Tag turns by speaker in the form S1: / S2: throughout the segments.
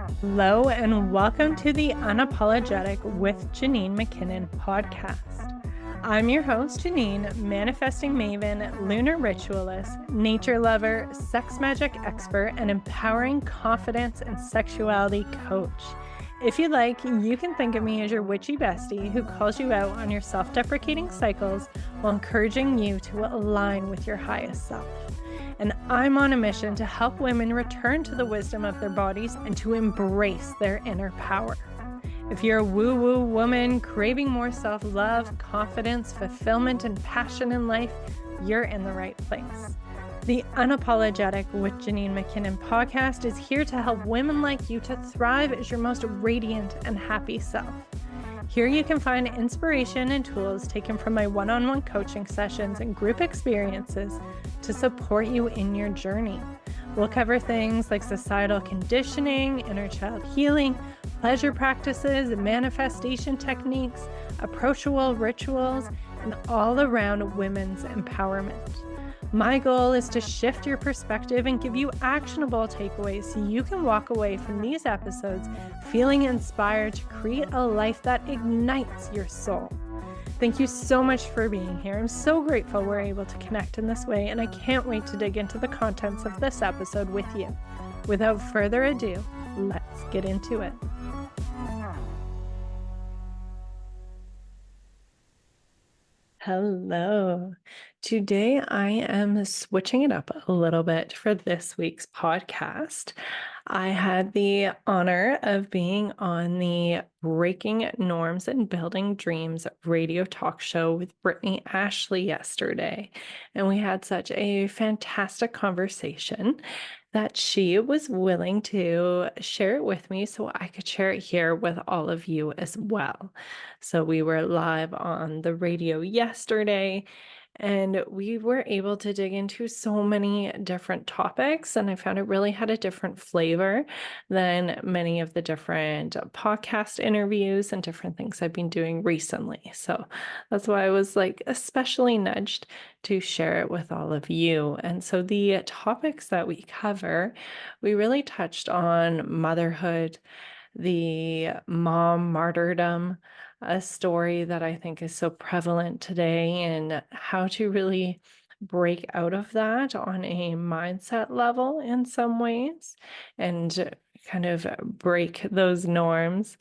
S1: Hello, and welcome to the Unapologetic with Janine McKinnon podcast. I'm your host, Janine, manifesting maven, lunar ritualist, nature lover, sex magic expert, and empowering confidence and sexuality coach. If you like, you can think of me as your witchy bestie who calls you out on your self-deprecating cycles while encouraging you to align with your highest self. And I'm on a mission to help women return to the wisdom of their bodies and to embrace their inner power. If you're a woo-woo woman craving more self-love, confidence, fulfillment, and passion in life, you're in the right place. The Unapologetic with Janine McKinnon podcast is here to help women like you to thrive as your most radiant and happy self. Here you can find inspiration and tools taken from my one-on-one coaching sessions and group experiences to support you in your journey. We'll cover things like societal conditioning, inner child healing, pleasure practices, manifestation techniques, approachable rituals, and all around women's empowerment. My goal is to shift your perspective and give you actionable takeaways so you can walk away from these episodes feeling inspired to create a life that ignites your soul. Thank you so much for being here. I'm so grateful we're able to connect in this way, and I can't wait to dig into the contents of this episode with you. Without further ado, let's get into it. Hello. Today I am switching it up a little bit for this week's podcast. I had the honor of being on the Breaking Norms and Building Dreams radio talk show with Brittney Ashley yesterday, and we had such a fantastic conversation that she was willing to share it with me so I could share it here with all of you as well. So we were live on the radio yesterday, and we were able to dig into so many different topics, and I found it really had a different flavor than many of the different podcast interviews and different things I've been doing recently. So that's why I was like especially nudged to share it with all of you. And so the topics that we cover, we really touched on motherhood, the mom martyrdom, a story that I think is so prevalent today, and how to really break out of that on a mindset level in some ways and kind of break those norms.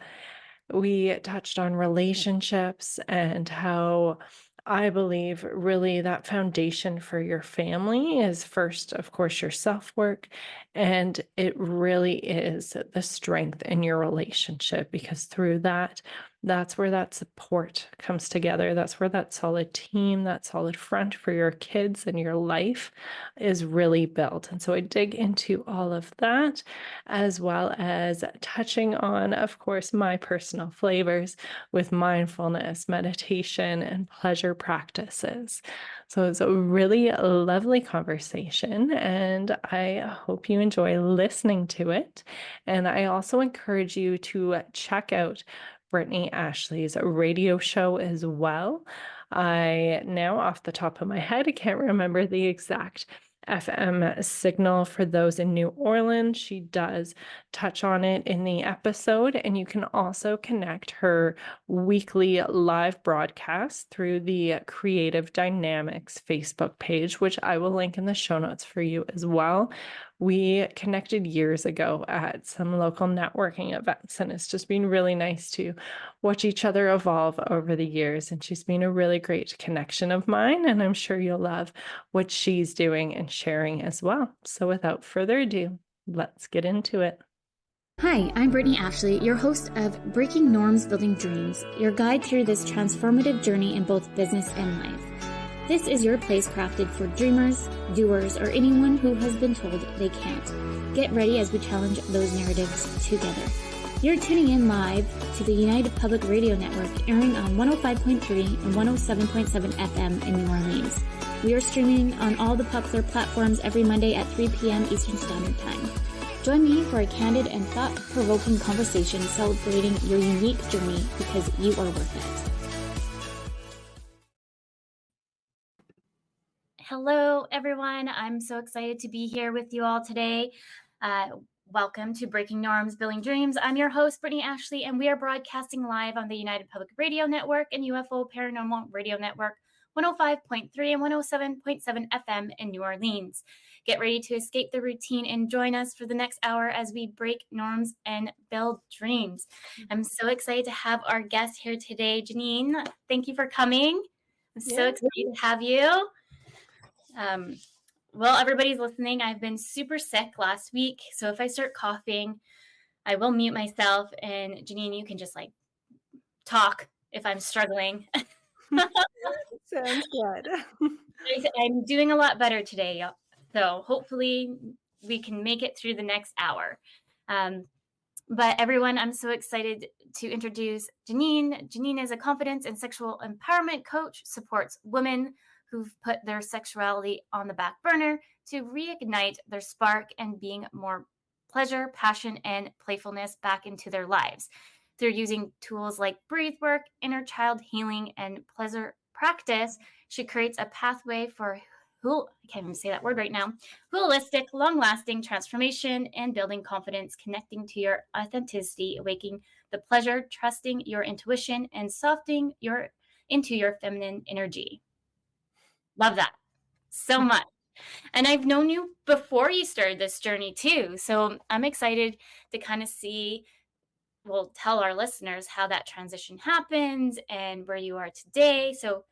S1: We touched on relationships and how I believe really that foundation for your family is first, of course, your self-work. And it really is the strength in your relationship, because through that, that's where that support comes together. That's where that solid team, that solid front for your kids and your life is really built. And so I dig into all of that, as well as touching on, of course, my personal flavors with mindfulness, meditation, and pleasure practices. So it's a really lovely conversation, and I hope you enjoy listening to it. And I also encourage you to check out Brittney Ashley's radio show as well. I now, off the top of my head, I can't remember the exact FM signal for those in New Orleans. She does touch on it in the episode, and you can also connect her weekly live broadcast through the Creative Dynamics Facebook page, which I will link in the show notes for you as well. We connected years ago at some local networking events, and it's just been really nice to watch each other evolve over the years. And she's been a really great connection of mine, and I'm sure you'll love what she's doing and sharing as well. So without further ado, let's get into it.
S2: Hi, I'm Brittney Ashley, your host of Breaking Norms, Building Dreams, your guide through this transformative journey in both business and life. This is your place crafted for dreamers, doers, or anyone who has been told they can't. Get ready as we challenge those narratives together. You're tuning in live to the United Public Radio Network, airing on 105.3 and 107.7 FM in New Orleans. We are streaming on all the popular platforms every Monday at 3 p.m. Eastern Standard Time. Join me for a candid and thought-provoking conversation celebrating your unique journey, because you are worth it. Hello, everyone. I'm so excited to be here with you all today. Welcome to Breaking Norms, Building Dreams. I'm your host, Brittney Ashley, and we are broadcasting live on the United Public Radio Network and UFO Paranormal Radio Network, 105.3 and 107.7 FM in New Orleans. Get ready to escape the routine and join us for the next hour as we break norms and build dreams. I'm so excited to have our guest here today, Janine. Thank you for coming. I'm so excited to have you. Well, everybody's listening. I've been super sick last week, so if I start coughing, I will mute myself. And Janine, you can just talk if I'm struggling.
S1: Sounds good.
S2: I'm doing a lot better today, so hopefully we can make it through the next hour. But everyone, I'm so excited to introduce Janine. Janine is a confidence and sexual empowerment coach, supports women who've put their sexuality on the back burner to reignite their spark and being more pleasure, passion, and playfulness back into their lives. Through using tools like breathe work, inner child healing, and pleasure practice, she creates a pathway for I can't even say that word right now, holistic, long-lasting transformation and building confidence, connecting to your authenticity, awakening the pleasure, trusting your intuition, and softening into your feminine energy. Love that so much. And I've known you before you started this journey too. So I'm excited to kind of tell our listeners how that transition happened and where you are today. So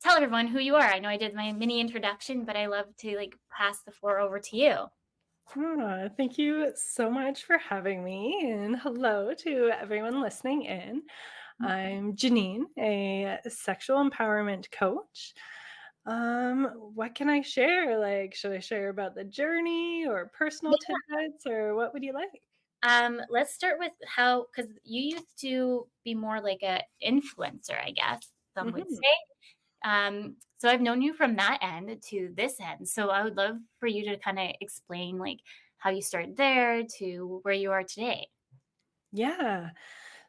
S2: tell everyone who you are. I know I did my mini introduction, but I love to pass the floor over to you.
S1: Thank you so much for having me, and hello to everyone listening in. I'm Janine, a sexual empowerment coach. What can I share? Should I share about the journey or personal tidbits, or what would you like?
S2: Let's start with because you used to be more like an influencer, I guess some would say. So I've known you from that end to this end. So I would love for you to kind of explain how you started there to where you are today.
S1: Yeah.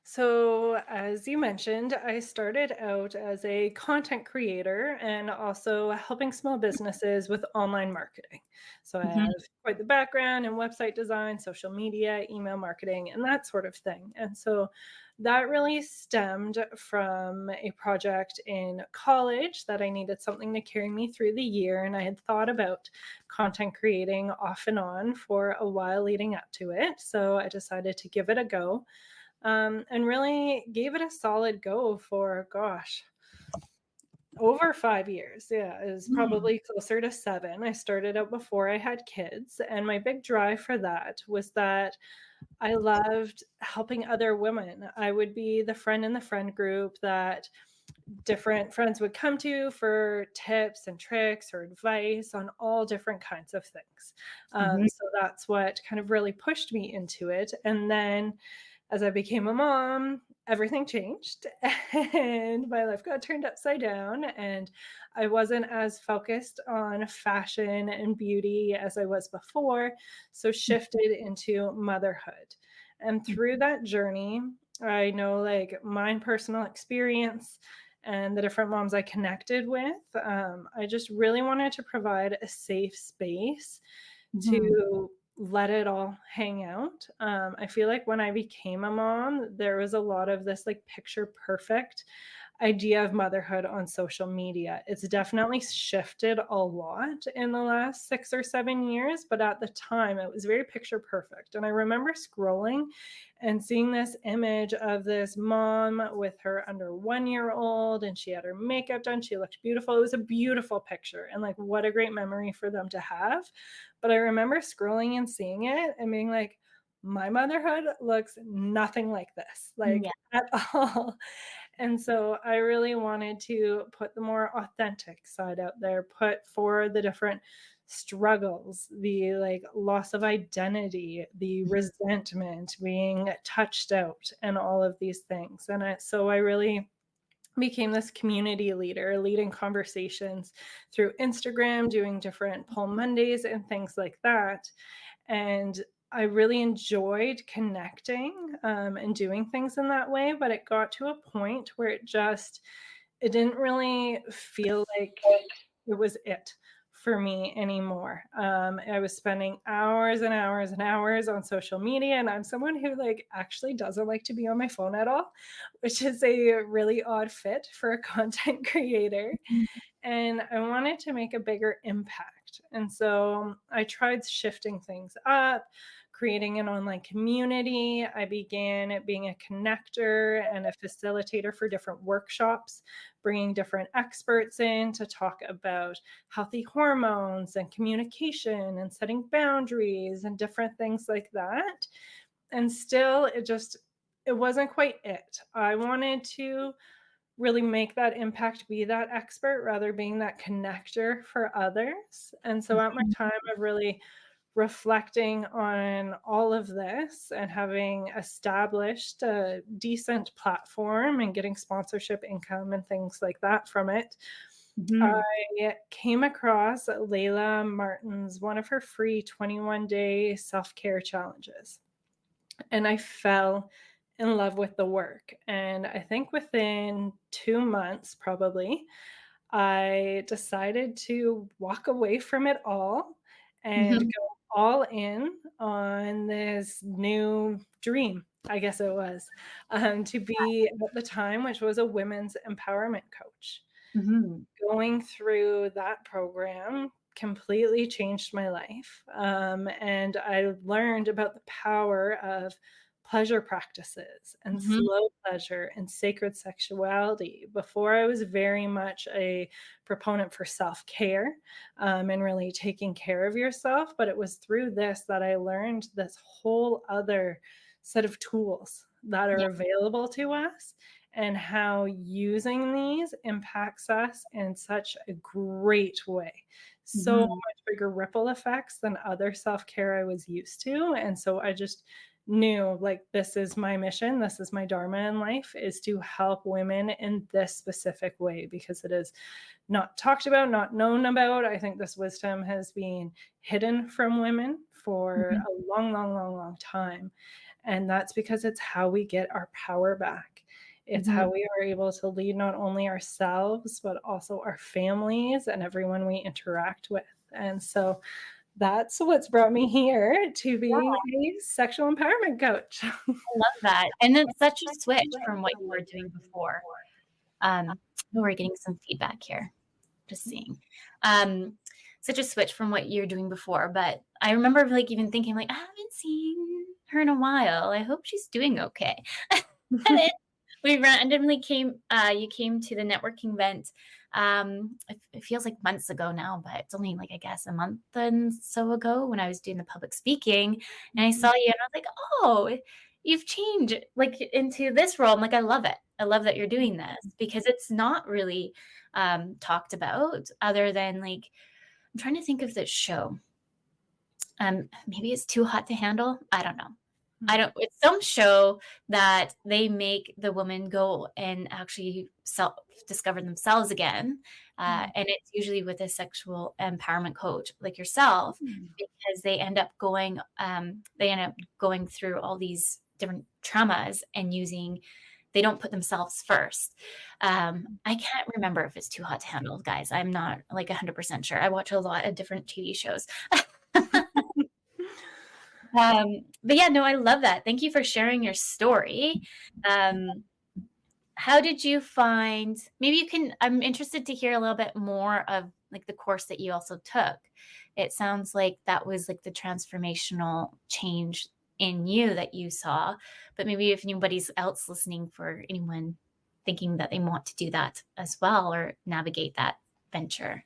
S1: So, as you mentioned, I started out as a content creator and also helping small businesses with online marketing. So, I have quite the background in website design, social media, email marketing, and that sort of thing. And so, that really stemmed from a project in college that I needed something to carry me through the year. And I had thought about content creating off and on for a while leading up to it. So, I decided to give it a go. And really gave it a solid go for, over 5 years. Yeah, it was probably closer to 7. I started out before I had kids. And my big drive for that was that I loved helping other women. I would be the friend in the friend group that different friends would come to for tips and tricks or advice on all different kinds of things. So that's what kind of really pushed me into it. And then as I became a mom, everything changed and my life got turned upside down. And I wasn't as focused on fashion and beauty as I was before. So shifted into motherhood. And through that journey, I know my personal experience and the different moms I connected with, I just really wanted to provide a safe space to let it all hang out. I feel like when I became a mom, there was a lot of this picture perfect idea of motherhood on social media. It's definitely shifted a lot in the last 6 or 7 years, but at the time it was very picture perfect. And I remember scrolling and seeing this image of this mom with her under 1-year-old, and she had her makeup done. She looked beautiful. It was a beautiful picture, and what a great memory for them to have. But I remember scrolling and seeing it and being like, my motherhood looks nothing like this, at all. And so I really wanted to put the more authentic side out there, put for the different struggles, the loss of identity, the resentment, being touched out, and all of these things. And so I really became this community leader, leading conversations through Instagram, doing different Poll Mondays and things like that. And I really enjoyed connecting and doing things in that way, but it got to a point where it didn't really feel like it was it for me anymore. I was spending hours and hours and hours on social media, and I'm someone who like actually doesn't like to be on my phone at all, which is a really odd fit for a content creator. And I wanted to make a bigger impact. And so I tried shifting things up, creating an online community. I began being a connector and a facilitator for different workshops, bringing different experts in to talk about healthy hormones and communication and setting boundaries and different things like that. And still, it wasn't quite it. I wanted to really make that impact, be that expert rather being that connector for others. And so at my
S2: Mhm.
S1: time of really reflecting on all of this and having established a decent platform and getting sponsorship income and things like that from it,
S2: Mhm.
S1: I came across Layla Martin's one of her free 21-day self-care challenges. And I fell in love with the work. And I think within 2 months, probably, I decided to walk away from it all and
S2: Mhm.
S1: go all in on this new dream, I guess it was, to be at the time, which was a women's empowerment coach.
S2: Mhm.
S1: Going through that program completely changed my life. And I learned about the power of pleasure practices and
S2: Mhm.
S1: slow pleasure and sacred sexuality. Before, I was very much a proponent for self care and really taking care of yourself. But it was through this that I learned this whole other set of tools that
S2: Yeah.
S1: are available to us and how using these impacts us in such a great way. So
S2: Mhm.
S1: much bigger ripple effects than other self care I was used to. And so I just knew like this is my mission, this is my dharma in life is to help women in this specific way because it is not talked about, not known about. I think this wisdom has been hidden from women for
S2: Mhm.
S1: a long, long, long, long time. And that's because it's how we get our power back. It's
S2: Mhm.
S1: how we are able to lead not only ourselves, but also our families and everyone we interact with. And so that's what's brought me here to being a sexual empowerment coach.
S2: I love that, and it's such a switch from what you were doing before. Oh, we're getting some feedback here. Just seeing. Um, Such a switch from what you're doing before, but I remember, like, even thinking, like, "I haven't seen her in a while. I hope she's doing okay." And then we randomly you came to the networking event, it feels like months ago now, but it's only, like, I guess, a month and so ago when I was doing the public speaking, and I saw you, and I was like, "Oh, you've changed, like, into this role." I'm like, "I love it. I love that you're doing this," because it's not really, talked about other than, like I'm trying to think of this show. Maybe it's Too Hot to Handle? I don't know. I don't It's some show that they make the woman go and actually self-discover themselves again, and it's usually with a sexual empowerment coach like yourself, because they end up going through all these different traumas and they don't put themselves first. I can't remember if it's Too Hot to Handle, guys. I'm not, like, 100% sure. I watch a lot of different TV shows. But yeah, no, I love that. Thank you for sharing your story. Um, how did you find maybe you can I'm interested to hear a little bit more of, like, the course that you also took. It sounds like that was, like, the transformational change in you that you saw, but maybe if anybody's else listening, for anyone thinking that they want to do that as well or navigate that venture.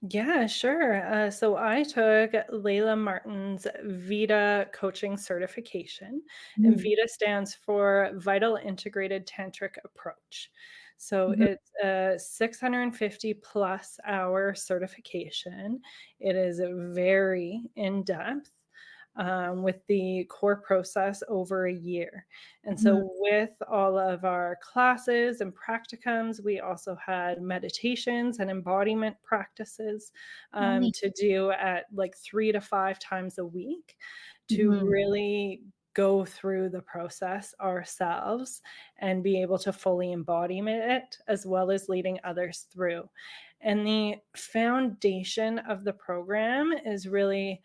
S1: Yeah, sure. So I took Layla Martin's Vita coaching certification, and
S2: Mm,
S1: Vita stands for Vital Integrated Tantric Approach. So
S2: mhm,
S1: it's a 650 plus hour certification. It is very in depth. With the core process over a year. And
S2: mhm.
S1: so, with all of our classes and practicums, we also had meditations and embodiment practices
S2: Oh, neat.
S1: to do at like 3 to 5 times a week to
S2: Mhm,
S1: really go through the process ourselves and be able to fully embody it as well as leading others through. And the foundation of the program is really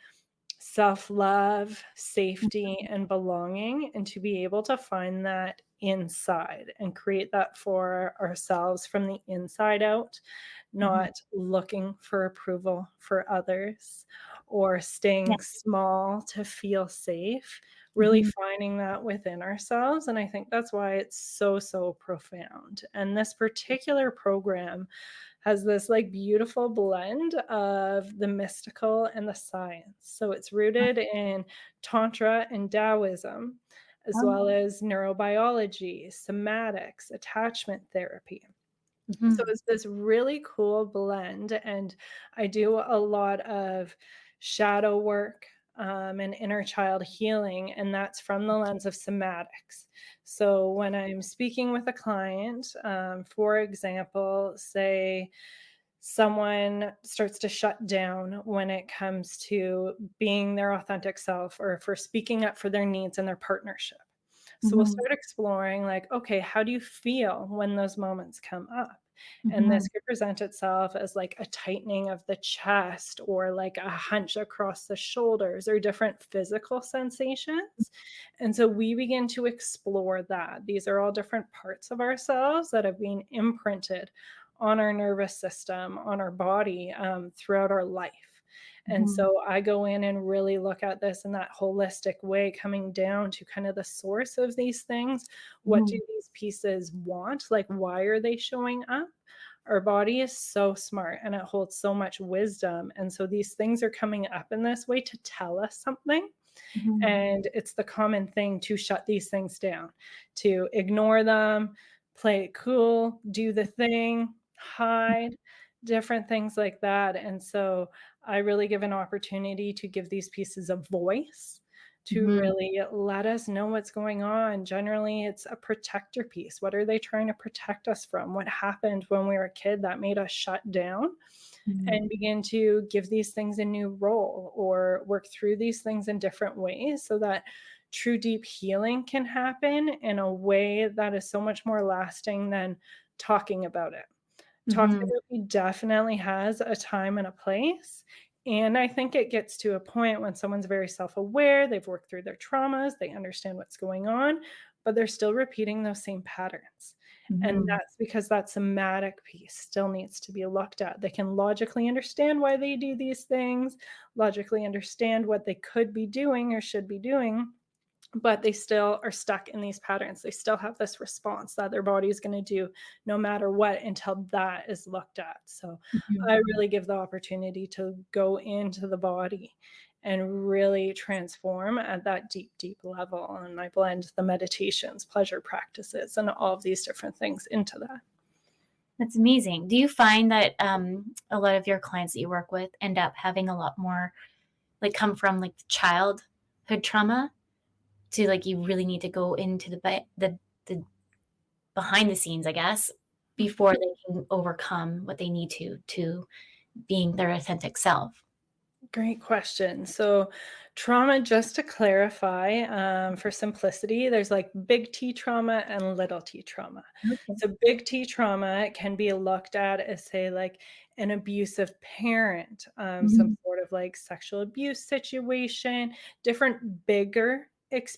S1: self love, safety, and belonging, and to be able to find that inside and create that for ourselves from the inside out,
S2: Mhm.
S1: not looking for approval for others or
S2: Yeah.
S1: staying small to feel safe, really
S2: Mhm.
S1: finding that within ourselves. And I think that's why it's so, so profound. And this particular program has this like beautiful blend of the mystical and the science. So it's rooted in Tantra and Taoism, as
S2: Oh.
S1: well as neurobiology, somatics, attachment therapy. So
S2: Mhm.
S1: it's this really cool blend, and I do a lot of shadow work, and inner child healing, and that's from the lens of somatics. So when I'm speaking with a client, for example, say someone starts to shut down when it comes to being their authentic self or for speaking up for their needs in their partnership. So we'll
S2: Mhm.
S1: start exploring, like, okay, how do you feel when those moments come up? And this
S2: Mhm.
S1: could present itself as like a tightening of the chest or like a hunch across the shoulders or different physical sensations. And so we begin to explore that. These are all different parts of ourselves that have been imprinted on our nervous system, on our body, throughout our life. And
S2: Mhm.
S1: so I go in and really look at this in that holistic way, coming down to kind of the source of these things. What do
S2: Mhm.
S1: these pieces want? Like, why are they showing up? Our body is so smart and it holds so much wisdom. And so these things are coming up in this way to tell us something.
S2: Mhm.
S1: And it's the common thing to shut these things down, to ignore them, play it cool, do the thing, hide, different things like that. And so I really give an opportunity to give these pieces a voice, to
S2: Mhm.
S1: really let us know what's going on. Generally, it's a protector piece. What are they trying to protect us from? What happened when we were a kid that made us shut down?
S2: Mhm.
S1: And begin to give these things a new role or work through these things in different ways so that true deep healing can happen in a way that is so much more lasting than talking about it. Talking
S2: Mhm.
S1: therapy definitely has a time and a place. And I think it gets to a point when someone's very self aware, they've worked through their traumas, they understand what's going on, but they're still repeating those same patterns. And
S2: Mhm.
S1: that's because that somatic piece still needs to be looked at. They can logically understand why they do these things, logically understand what they could be doing or should be doing, but they still are stuck in these patterns. They still have this response that their body is going to do no matter what until that is looked at. So
S2: Mhm.
S1: I really give the opportunity to go into the body and really transform at that deep, deep level. And I blend the meditations, pleasure practices, and all of these different things into that.
S2: That's amazing. Do you find that a lot of your clients that you work with end up having a lot more like come from like childhood trauma to like you really need to go into the behind the scenes, I guess, before they can overcome what they need to being their authentic self?
S1: Great question. So, trauma, just to clarify, for simplicity, there's like big T trauma and little t trauma.
S2: Okay.
S1: So, big T trauma can be looked at as, say, like an abusive parent, some
S2: Mhm.
S1: sort of like sexual abuse situation, different bigger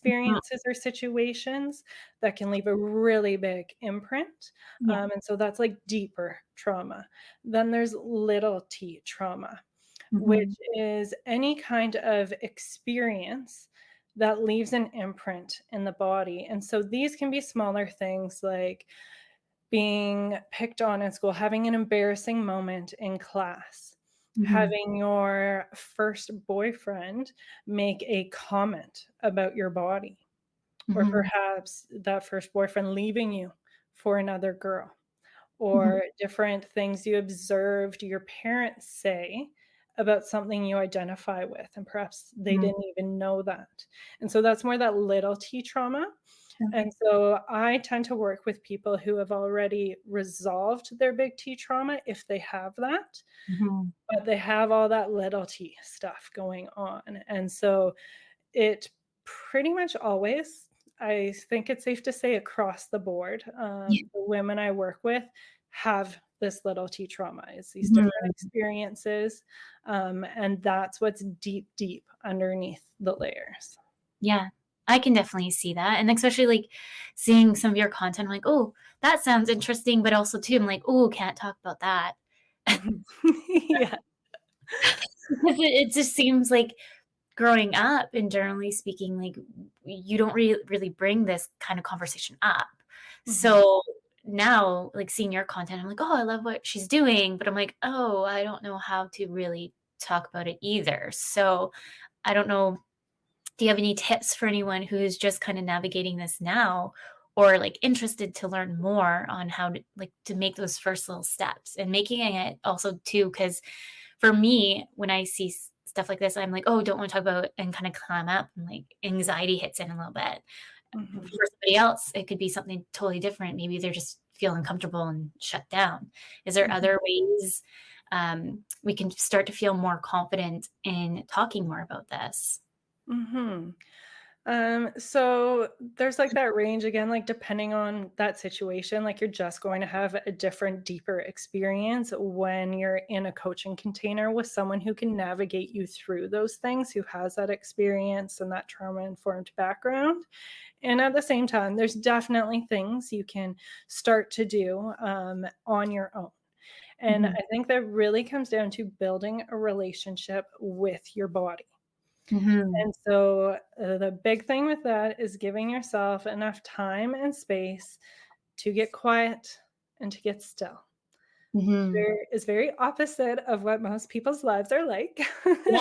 S2: Mhm.
S1: experiences or situations that can leave a really big imprint.
S2: Yeah.
S1: And so, that's like deeper trauma. Then there's little t trauma,
S2: Mhm.
S1: which is any kind of experience that leaves an imprint in the body. And so these can be smaller things like being picked on in school, having an embarrassing moment in class,
S2: Mhm.
S1: having your first boyfriend make a comment about your body, or
S2: Mhm.
S1: perhaps that first boyfriend leaving you for another girl,
S2: Mhm.
S1: or different things you observed your parents say about something you identify with, and perhaps they
S2: Mhm.
S1: didn't even know that. And so that's more that little t trauma. And
S2: Okay.
S1: so I tend to work with people who have already resolved their big T trauma if they have that,
S2: Mhm.
S1: but they have all that little t stuff going on. And so it pretty much always. I think it's safe to say across the board,
S2: Yeah.
S1: the women I work with have this little T trauma. It's these different
S2: Mhm.
S1: experiences, and that's what's deep, deep underneath the layers.
S2: Yeah. I can definitely see that, and especially, like, seeing some of your content, I'm like, "Oh, that sounds interesting," but also too, I'm like, "Oh, can't talk about that."
S1: Mhm. Yeah.
S2: Because it just seems like growing up and generally speaking, like, you don't really bring this kind of conversation up.
S1: Mhm.
S2: So, now, like, seeing your content, I'm like, "Oh, I love what she's doing," but I'm like, "Oh, I don't know how to really talk about it either." So, I don't know, do you have any tips for anyone who's just kinda navigating this now or, like, interested to learn more on how to, like, to make those first little steps and making it also too? Because for me, when I see stuff like this, I'm like, "Oh, don't wanna talk about it," and kinda clam up and, like, anxiety hits in a little bit. For
S1: Mhm.
S2: somebody else, it could be something totally different. Maybe they're just feel uncomfortable and shut down. Is there
S1: Mhm.
S2: other ways, we can start to feel more confident in talking more about this?
S1: Mhm. So there's like that range again, like depending on that situation, like you're just going to have a different, deeper experience when you're in a coaching container with someone who can navigate you through those things, who has that experience and that trauma informed background. And at the same time, there's definitely things you can start to do on your own. And
S2: Mhm.
S1: I think that really comes down to building a relationship with your body.
S2: Mhm.
S1: And so, the big thing with that is giving yourself enough time and space to get quiet and to get still.
S2: Mhm.
S1: There is very opposite of what most people's lives are like.
S2: Yeah.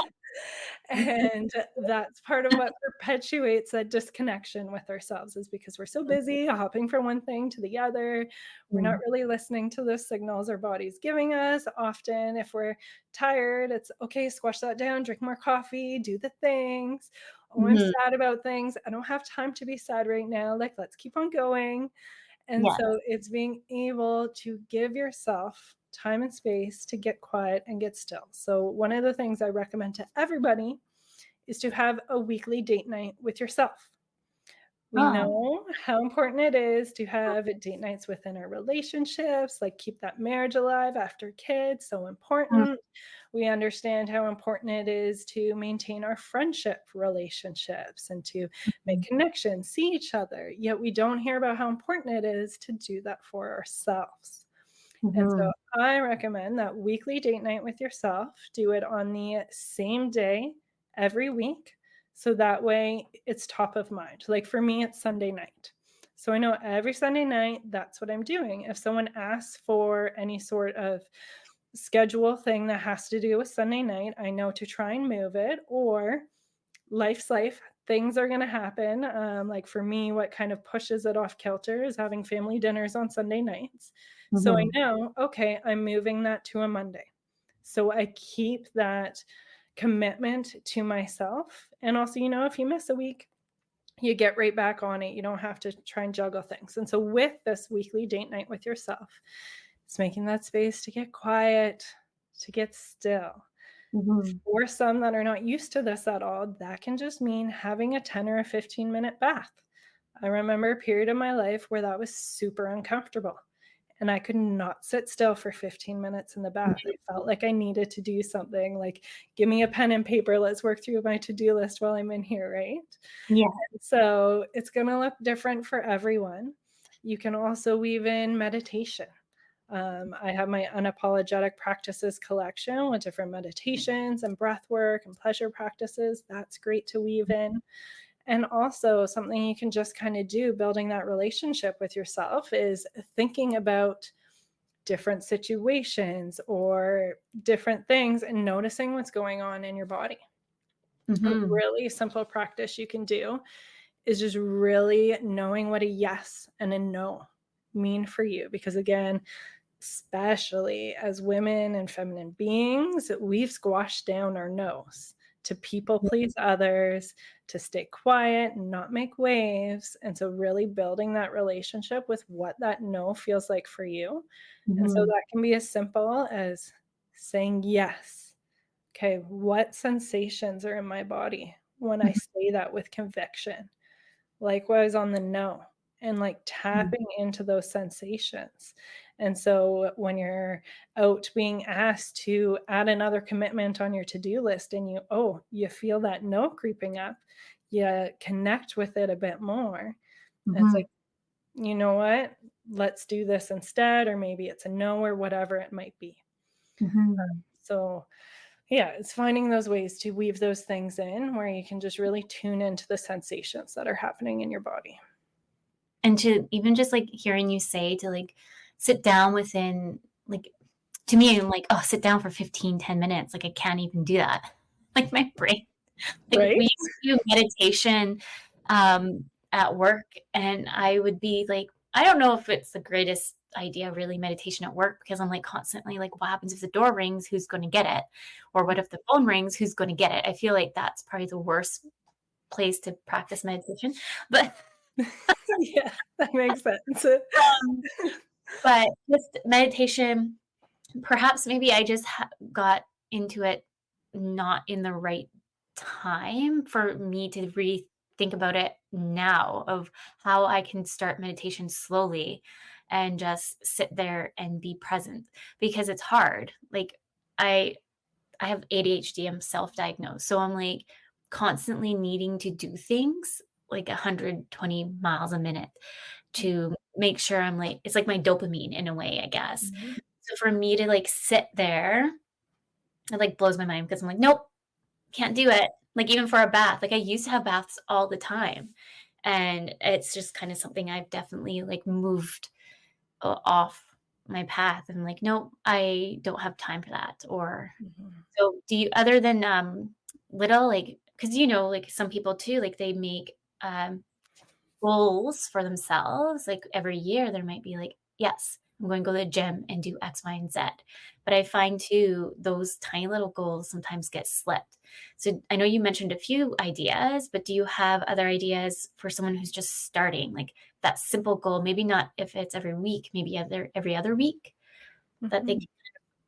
S1: And that's part of what perpetuates that disconnection with ourselves is because we're so busy hopping from one thing to the other. We're not
S2: Mhm.
S1: really listening to the signals our body's giving us. Often, if we're tired, it's okay, squash that down, drink more coffee, do the things. Oh, I'm
S2: Mhm.
S1: sad about things. I don't have time to be sad right now. Like, let's keep on going. And
S2: Yes.
S1: so it's being able to give yourself time and space to get quiet and get still. So, one of the things I recommend to everybody is to have a weekly date night with yourself. We
S2: Oh.
S1: know how important it is to have date nights within our relationships, like keep that marriage alive after kids, so
S2: Mm.
S1: important. We understand how important it is to maintain our friendship relationships and to make
S2: Mhm.
S1: connections, see each other. Yet we don't hear about how important it is to do that for ourselves. And so
S2: Mhm.
S1: I recommend that weekly date night with yourself, do it on the same day every week. So that way it's top of mind. Like for me, it's Sunday night. So I know every Sunday night, that's what I'm doing. If someone asks for any sort of schedule thing that has to do with Sunday night, I know to try and move it, or life's life. Things are going to happen. Like for me, what kind of pushes it off kilter is having family dinners on Sunday nights. So I
S2: Mhm.
S1: know, okay, I'm moving that to a Monday. So I keep that commitment to myself. And also, if you miss a week, you get right back on it. You don't have to try and juggle things. And so, with this weekly date night with yourself, it's making that space to get quiet, to get still.
S2: Mhm.
S1: For some that are not used to this at all, that can just mean having a 10 or a 15-minute bath. I remember a period of my life where that was super uncomfortable, and I could not sit still for 15 minutes in the bath. I felt like I needed to do something, like, "Give me a pen and paper, let's work through my to-do list while I'm in here," right?
S2: Yeah.
S1: So, it's gonna look different for everyone. You can also weave in meditation. I have my unapologetic practices collection with different meditations and breath work and pleasure practices. That's great to weave in. And also, something you can just kind of do building that relationship with yourself is thinking about different situations or different things and noticing what's going on in your body. A
S2: Mhm.
S1: really simple practice you can do is just really knowing what a yes and a no mean for you. Because again, especially as women and feminine beings, we've squashed down our no's to people please others, to stay quiet and not make waves. And so, really building that relationship with what that no feels like for you. And so,
S2: Mhm.
S1: that can be as simple as saying yes. Okay, what sensations are in my body when I say that with conviction. Likewise on the no, and, like,
S2: Mhm.
S1: tapping into those sensations. And so when you're out being asked to add another commitment on your to-do list and you feel that no creeping up, you connect with it a bit more, and it's
S2: Mhm.
S1: like, "You know what? Let's do this instead," or maybe it's a no or whatever it might be.
S2: Mhm.
S1: So, yeah, it's finding those ways to weave those things in where you can just really tune into the sensations that are happening in your body.
S2: And to even just, like, hearing you say to, like, sit down within, like, to me, I'm like, "Oh, sit down for 15, 10 minutes." Like, I can't even do that. Like, my brain, like,
S1: Right?
S2: we used to do meditation, at work, and I would be like, I don't know if it's the greatest idea, really, meditation at work, because I'm, like, constantly like, "What happens if the door rings? Who's gonna get it? Or what if the phone rings? Who's gonna get it?" I feel like that's probably the worst place to practice meditation, but
S1: Yeah, that makes sense.
S2: um, but just meditation, perhaps maybe I just got into it not in the right time for me to really think about it now of how I can start meditation slowly and just sit there and be present because it's hard. Like I I have ADHD, I'm self-diagnosed. So I'm like constantly needing to do things like 120 miles a minute to make sure I'm like it's like my dopamine in a way, I guess.
S1: Mhm,
S2: So for me to like sit there, it like blows my mind because I'm like, nope, can't do it. Like even for a bath, like I used to have baths all the time. And it's just kind of something I've definitely like moved off my path and like, nope, I don't have time for that. Or
S1: mhm,
S2: so do you other than little like because like some people too, like they make goals for themselves, like every year there might be like, yes, I'm going to go to the gym and do X, Y, and Z. But I find too, those tiny little goals sometimes get slipped. So I know you mentioned a few ideas, but do you have other ideas for someone who's just starting, like that simple goal? Maybe not if it's every week, maybe every other week that they
S1: mhm.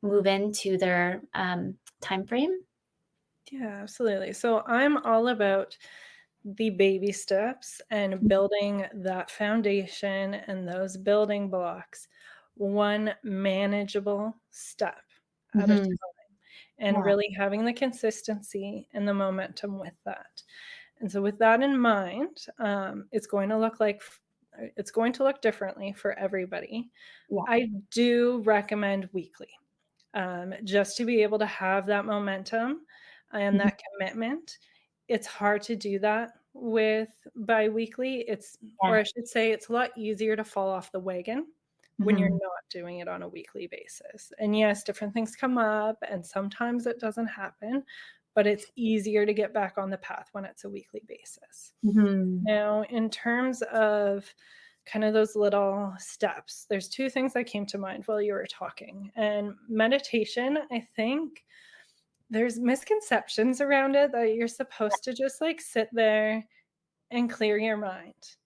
S2: can move into their time frame.
S1: Yeah, absolutely. So I'm all about the baby steps and building that foundation and those building blocks, one manageable step at a
S2: Mm-hmm.
S1: time, and
S2: Yeah.
S1: really having the consistency and the momentum with that. And so, with that in mind, it's going to look differently for everybody.
S2: Yeah.
S1: I do recommend weekly, just to be able to have that momentum and
S2: Mhm.
S1: that commitment. It's hard to do that with biweekly. Or
S2: Yeah.
S1: I should say, it's a lot easier to fall off the wagon when you're
S2: Mhm.
S1: not doing it on a weekly basis. And yes, different things come up, and sometimes it doesn't happen, but it's easier to get back on the path when it's a weekly basis.
S2: Mhm.
S1: Now, in terms of kind of those little steps, there's two things that came to mind while you were talking. And meditation, I think there's misconceptions around it that you're supposed to just like sit there and clear your mind.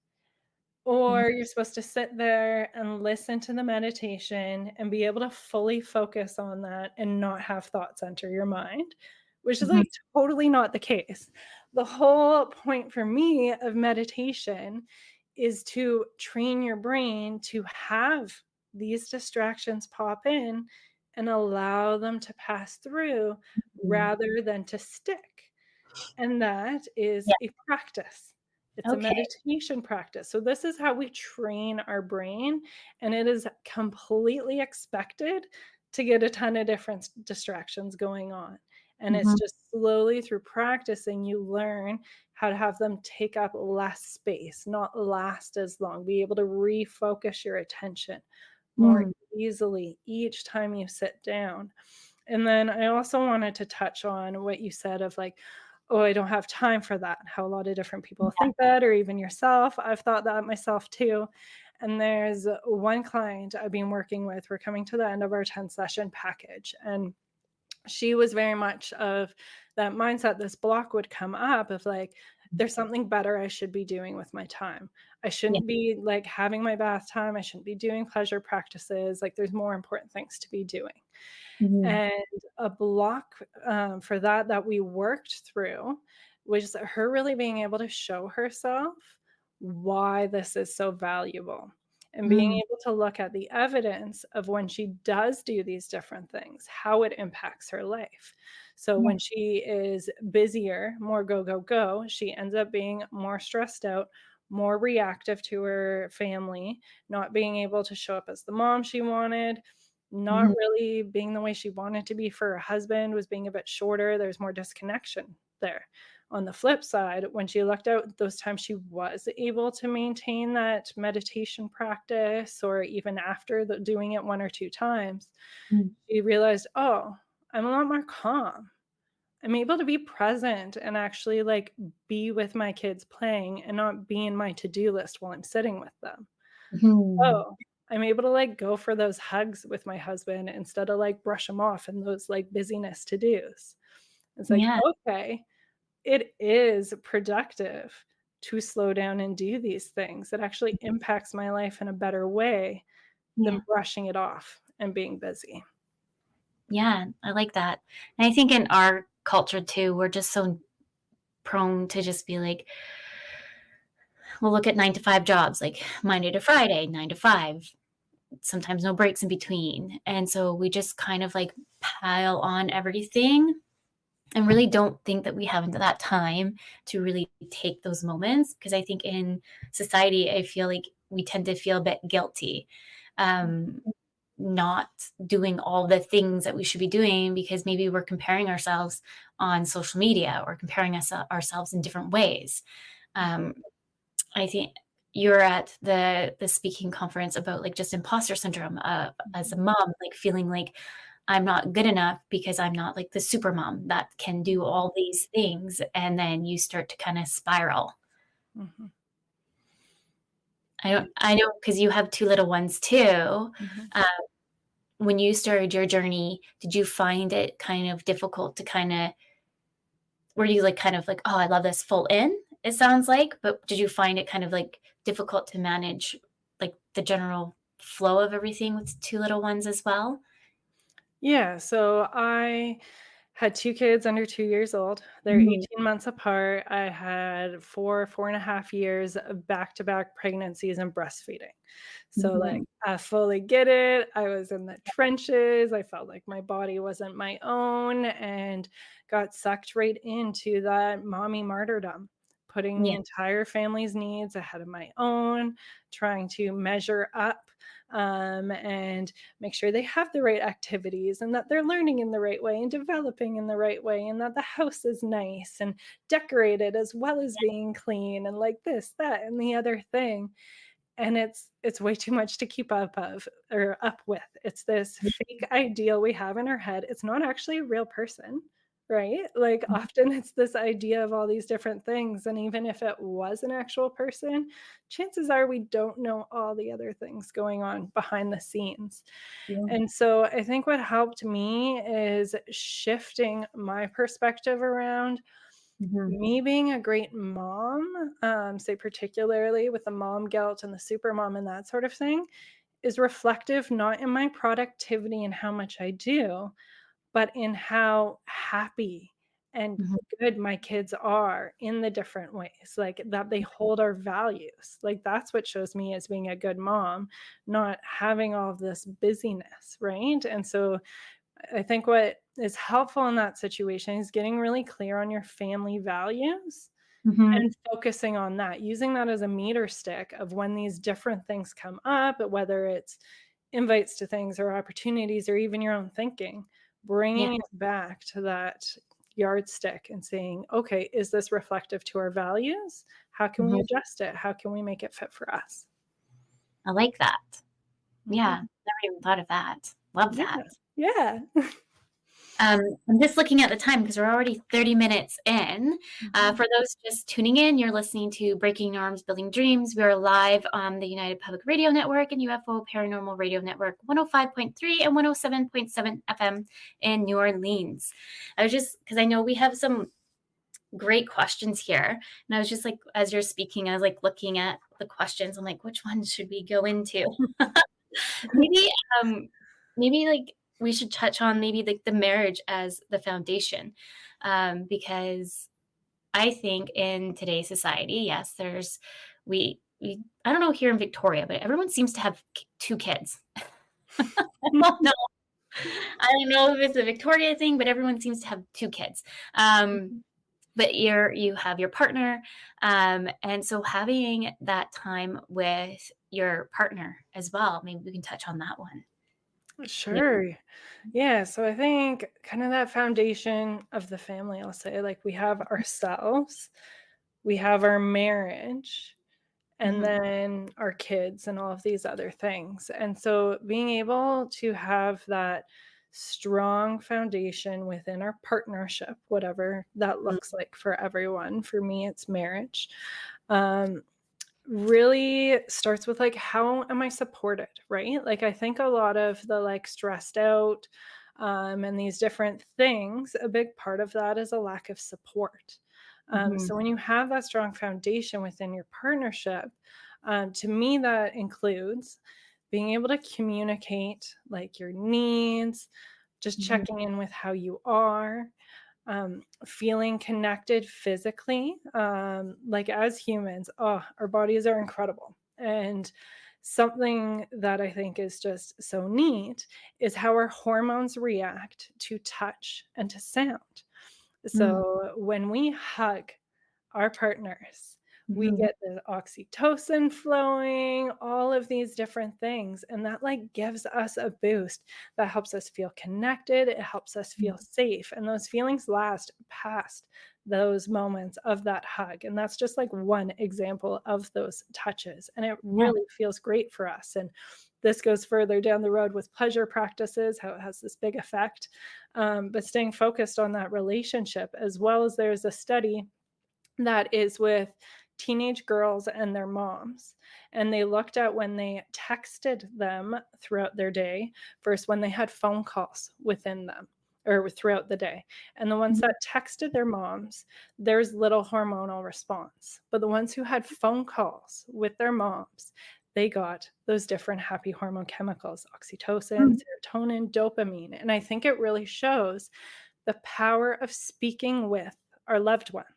S2: Mhm.
S1: Or you're supposed to sit there and listen to the meditation and be able to fully focus on that and not have thoughts enter your mind, which is
S2: Mhm.
S1: like totally not the case. The whole point for me of meditation is to train your brain to have these distractions pop in and allow them to pass through
S2: Mhm.
S1: rather than to stick. And that is
S2: Yeah.
S1: a practice. It's a
S2: Okay.
S1: meditation practice. So this is how we train our brain, and it is completely expected to get a ton of different distractions going on. And it's
S2: Mhm.
S1: just slowly through practicing you learn how to have them take up less space, not last as long, be able to refocus your attention more
S2: Mm.
S1: easily each time you sit down. And then I also wanted to touch on what you said of like, oh, I don't have time for that. How a lot of different people
S2: Yeah.
S1: think that, or even yourself. I've thought that myself too. And there's one client I've been working with. We're coming to the end of our 10 session package. And she was very much of that mindset. This block would come up of like, there's something better I should be doing with my time. I
S2: Yeah.
S1: shouldn't be like having my bath time. I shouldn't be doing pleasure practices. Like, there's more important things to be doing.
S2: Mhm.
S1: And a block, for that we worked through was her really being able to show herself why this is so valuable and being
S2: Mm,
S1: able to look at the evidence of when she does do these different things, how it impacts her life. So
S2: yeah.
S1: when she is busier, more go, go, go, she ends up being more stressed out, more reactive to her family, not being able to show up as the mom she wanted, not
S2: Mhm,
S1: really being the way she wanted to be for her husband, was being a bit shorter. There's more disconnection there. On the flip side, when she looked out those times she was able to maintain that meditation practice, or even after doing it one or two times,
S2: mm,
S1: she realized, oh, I'm a lot more calm. I'm able to be present and actually like be with my kids playing and not be in my to-do list while I'm sitting with them.
S2: mhm.
S1: Oh, I'm able to like go for those hugs with my husband instead of like brush them off in those like busyness to-dos. It's like,
S2: Yeah,
S1: okay, it is productive to slow down and do these things. It actually impacts my life in a better way than
S2: yeah,
S1: brushing it off and being busy.
S2: yeah, I like that. And I think in our culture too, we're just so prone to just be like, we'll look at 9 to 5 jobs, like Monday to Friday, 9 to 5, sometimes no breaks in between. And so we just kind of like pile on everything and really don't think that we have that time to really take those moments. Because I think in society, I feel like we tend to feel a bit guilty, um, not doing all the things that we should be doing because maybe we're comparing ourselves on social media or comparing ourselves in different ways. Um, I think you're at the speaking conference about like just imposter syndrome as a mom, like feeling like I'm not good enough because I'm not like the super mom that can do all these things. And then you start to kind of spiral.
S1: Mhm. Yeah.
S2: I know because you have two little ones too.
S1: Mhm.
S2: Uh, when you started your journey, did you find it kind of difficult to kind of, were you like kind of like, oh, I love this full in, it sounds like, but did you find it kind of like difficult to manage like the general flow of everything with two little ones as well?
S1: Yeah, so I had 2 kids under 2 years old. They're
S2: Mhm.
S1: 18 months apart. I had 4.5 years of back-to-back pregnancies and breastfeeding. So, like,
S2: Mhm.
S1: I fully get it. I was in the trenches. I felt like my body wasn't my own and got sucked right into that mommy martyrdom, putting the
S2: Yeah.
S1: entire family's needs ahead of my own, trying to measure up, and make sure they have the right activities and that they're learning in the right way and developing in the right way and that the house is nice and decorated as well as being clean and like this, that, and the other thing. And it's way too much to keep up of or up with. It's this fake ideal we have in our head. It's not actually a real person, right? Like, often it's this idea of all these different things, and even if it was an actual person, chances are we don't know all the other things going on behind the scenes.
S2: Yeah.
S1: And so I think what helped me is shifting my perspective around
S2: Mhm.
S1: me being a great mom, say particularly with the mom guilt and the super mom and that sort of thing, is reflective not in my productivity and how much I do, but in how happy and
S2: Mhm.
S1: good my kids are in the different ways, like that they hold our values. Like that's what shows me as being a good mom, not having all of this busyness, right? And so I think what is helpful in that situation is getting really clear on your family values
S2: Mhm.
S1: and focusing on that, using that as a meter stick of when these different things come up, whether it's invites to things or opportunities or even your own thinking,
S2: Yeah.
S1: bringing it back to that yardstick and saying, okay, is this reflective to our values? How can we
S2: Mhm.
S1: adjust it? How can we make it fit for us?
S2: I like that.
S1: Mhm.
S2: Yeah, never even thought of that. Love
S1: Yeah.
S2: that.
S1: Yeah.
S2: I'm just looking at the time because we're already 30 minutes in.
S1: Mhm.
S2: For those just tuning in, you're listening to Breaking Norms, Building Dreams. We are live on the United Public Radio Network and UFO Paranormal Radio Network 105.3 and 107.7 FM in New Orleans. I was just, because I know we have some great questions here. And I was just like, as you're speaking, I was like looking at the questions. I'm like, which ones should we go into? Maybe, um, maybe like we should touch on maybe like the marriage as the foundation, because I think in today's society, yes, we I don't know here in Victoria, but everyone seems to have 2 kids. I don't know. I don't know if it's a Victoria thing, but everyone seems to have 2 kids. But you have your partner, and so having that time with your partner as well, maybe we can touch on that one. Yeah.
S1: Sure. Yeah. So I think kind of that foundation of the family, I'll say, like we have ourselves, we have our marriage, and
S2: Mhm,
S1: then our kids and all of these other things. And so being able to have that strong foundation within our partnership, whatever that
S2: mm,
S1: looks like for everyone, for me, it's marriage. Um, really starts with like how am I supported, right? Like I think a lot of the like stressed out and these different things, a big part of that is a lack of support.
S2: mhm,
S1: So when you have that strong foundation within your partnership, to me that includes being able to communicate like your needs, just
S2: mhm,
S1: checking in with how you are, feeling connected physically. Like as humans, oh, our bodies are incredible. And something that I think is just so neat is how our hormones react to touch and to sound.
S2: mm,
S1: So when we hug our partners, we
S2: mhm,
S1: get the oxytocin flowing, all of these different things, and that like gives us a boost. That helps us feel connected, it helps us feel
S2: mm.
S1: safe, and those feelings last past those moments of that hug. And that's just like one example of those touches, and it
S2: Yeah,
S1: really feels great for us. And this goes further down the road with pleasure practices, how it has this big effect. But staying focused on that relationship, as well as there's a study that is with teenage girls and their moms. And they looked at when they texted them throughout their day versus when they had phone calls within them or throughout the day. And the ones
S2: mhm,
S1: that texted their moms, there's little hormonal response. But the ones who had phone calls with their moms, they got those different happy hormone chemicals, oxytocin,
S2: mm,
S1: serotonin, dopamine. And I think it really shows the power of speaking with our loved ones.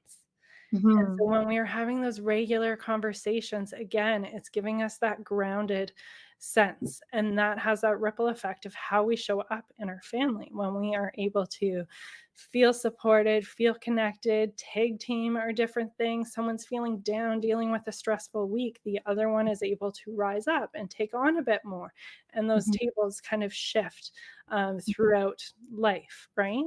S1: And so
S2: mhm,
S1: when we are having those regular conversations, again, it's giving us that grounded sense. And that has that ripple effect of how we show up in our family when we are able to feel supported, feel connected, tag team our different things. Someone's feeling down, dealing with a stressful week. The other one is able to rise up and take on a bit more. And those
S2: mhm,
S1: tables kind of shift throughout life, right?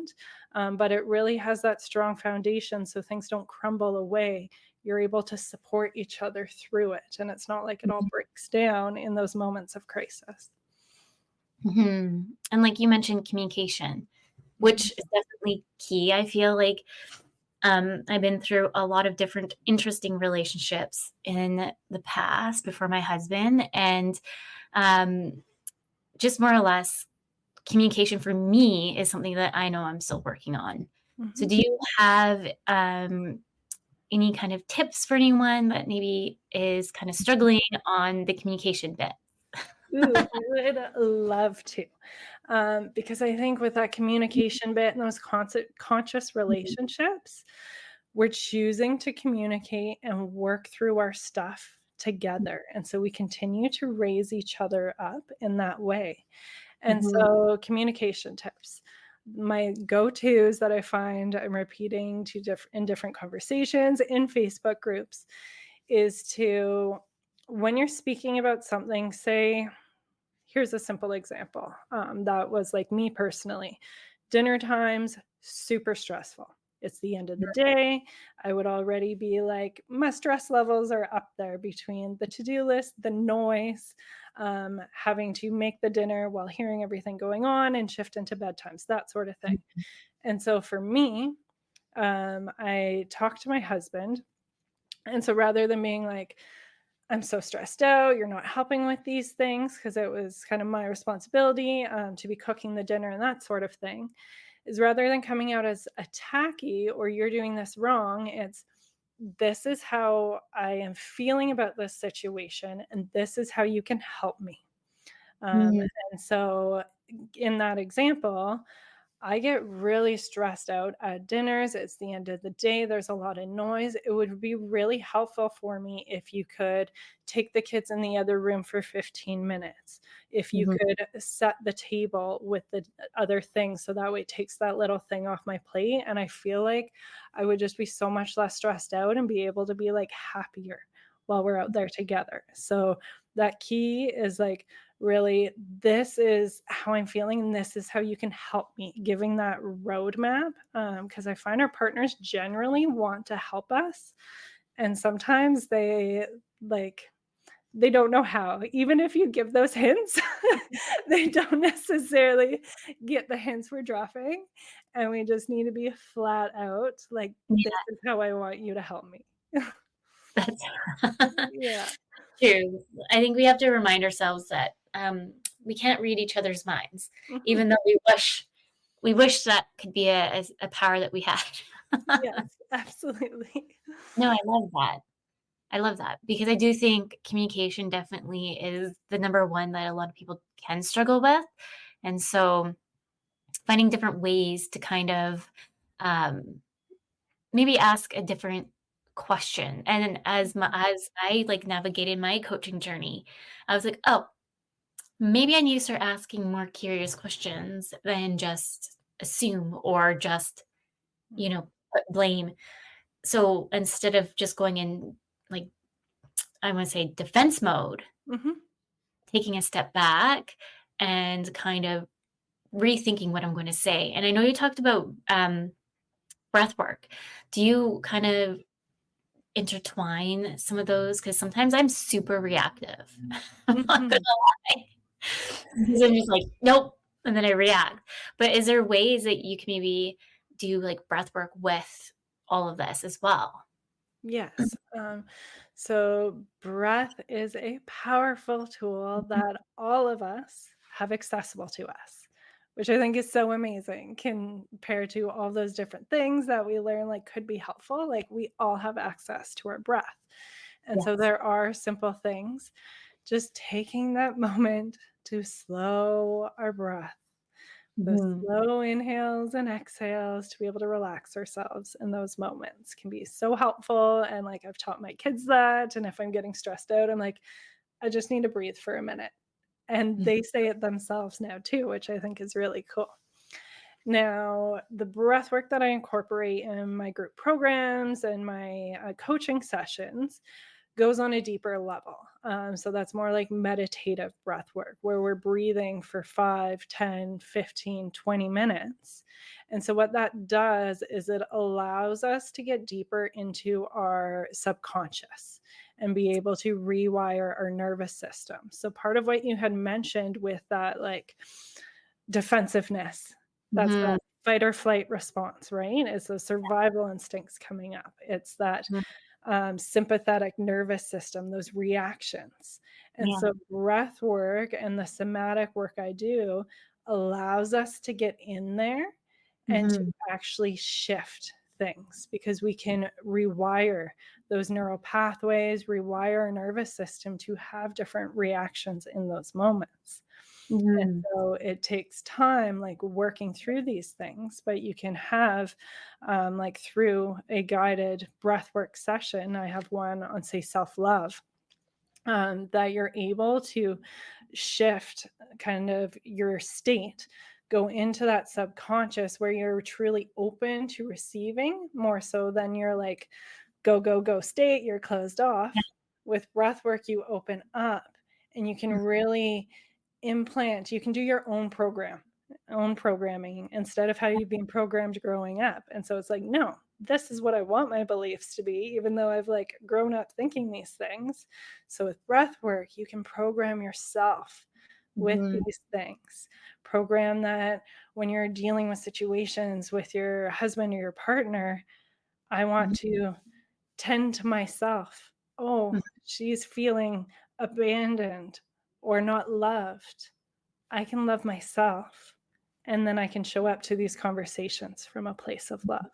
S1: But it really has that strong foundation so things don't crumble away. You're able to support each other through it. And it's not like it all
S2: mhm,
S1: breaks down in those moments of crisis.
S2: mhm. And like you mentioned, communication, which
S1: Mhm.
S2: is definitely key. I feel like I've been through a lot of different interesting relationships in the past before my husband, and um, just more or less, communication for me is something that I know I'm still working on. So,
S1: Mhm.
S2: do you have any kind of tips for anyone that maybe is kind of struggling on the communication bit?
S1: Ooh, I would love to. Because I think with that communication bit and those conscious
S2: Mhm,
S1: relationships, we're choosing to communicate and work through our stuff together. And so we continue to raise each other up in that way. And
S2: mhm,
S1: so communication tips. My go-tos that I find I'm repeating to in different conversations in Facebook groups is to when you're speaking about something, say, here's a simple example. That was like me personally. Dinner times, super stressful. It's the end of the day. I would already be like, my stress levels are up there between the to do list, the noise, having to make the dinner while hearing everything going on and shift into bedtimes, that sort of thing.
S2: mhm,
S1: And so for me, I talked to my husband. And so rather than being like, I'm so stressed out. You're not helping with these things because it was kind of my responsibility to be cooking the dinner and that sort of thing. Is rather than coming out as attacky or you're doing this wrong, it's this is how I am feeling about this situation and this is how you can help me. Um,
S2: mhm,
S1: and so, in that example, I get really stressed out at dinners. It's the end of the day. There's a lot of noise. It would be really helpful for me if you could take the kids in the other room for 15 minutes. If you
S2: Mhm.
S1: could set the table with the other things so that way it takes that little thing off my plate. And I feel like I would just be so much less stressed out and be able to be like happier while we're out there together. So that key is like, really, this is how I'm feeling, and this is how you can help me, giving that roadmap. Because I find our partners generally want to help us, and sometimes like they don't know how. Even if you give those hints, they don't necessarily get the hints we're dropping, and we just need to be flat out like, "This
S2: Yeah,
S1: is how I want you to help me."
S2: that's
S1: Yeah.
S2: true. I think we have to remind ourselves that, we can't read each other's minds,
S1: Mhm.
S2: even though we wish that could be a power that we had.
S1: Yes, absolutely.
S2: No, I love that. I love that because I do think communication definitely is the number one that a lot of people can struggle with, and so finding different ways to kind of, um, maybe ask a different question, and then as I, like, navigated my coaching journey, I was like, "Oh, maybe I need to start asking more curious questions than just assume or just, put blame." So, instead of just going in, like, I wanna say defense mode,
S1: Mhm.
S2: taking a step back and kind of rethinking what I'm gonna say. And I know you talked about, breath work. Do you kind of intertwine some of those? Because sometimes I'm super reactive. I'm not gonna
S1: Mhm.
S2: lie. Because I'm just like, "Nope," and then I react. But is there ways that you can maybe do, like, breath work with all of this as well?
S1: Yes. So breath is a powerful tool that all of us have accessible to us, which I think is so amazing compared to all those different things that we learn like could be helpful. Like we all have access to our breath. And so
S2: Yes.
S1: there are simple things, just taking that moment to slow our breath, the
S2: Mhm.
S1: slow inhales and exhales to be able to relax ourselves in those moments can be so helpful. And like I've taught my kids that. And if I'm getting stressed out, I'm like, I just need to breathe for a minute. And
S2: Mhm.
S1: they say it themselves now too, which I think is really cool. Now, the breath work that I incorporate in my group programs and my coaching sessions goes on a deeper level. So that's more like meditative breath work where we're breathing for 5, 10, 15, 20 minutes. And so what that does is it allows us to get deeper into our subconscious and be able to rewire our nervous system. So part of what you had mentioned with that like defensiveness, that's that
S2: Mhm.
S1: fight or flight response, right? It's the survival instincts coming up. It's that
S2: Mhm.
S1: sympathetic nervous system, those reactions. And
S2: Yeah.
S1: so breath work and the somatic work I do allows us to get in there and to
S2: Mhm.
S1: actually shift things because we can rewire those neural pathways, rewire our nervous system to have different reactions in those moments. And
S2: Mhm.
S1: so it takes time, like working through these things, but you can have, like through a guided breathwork session. I have one on, say, self love, that you're able to shift kind of your state, go into that subconscious where you're truly open to receiving more so than you're like, go, go, go state, you're closed
S2: Yeah.
S1: off. With breath work, you open up and you can really you can do your own programming instead of how you've been programmed growing up. And so it's like, no, this is what I want my beliefs to be, even though I've like grown up thinking these things. So with breath work, you can program yourself with
S2: Mhm.
S1: these things. Program that when you're dealing with situations with your husband or your partner, I want
S2: Mhm.
S1: to tend to myself. Oh, she's feeling abandoned or not loved. I can love myself, and then I can show up to these conversations from a place of love.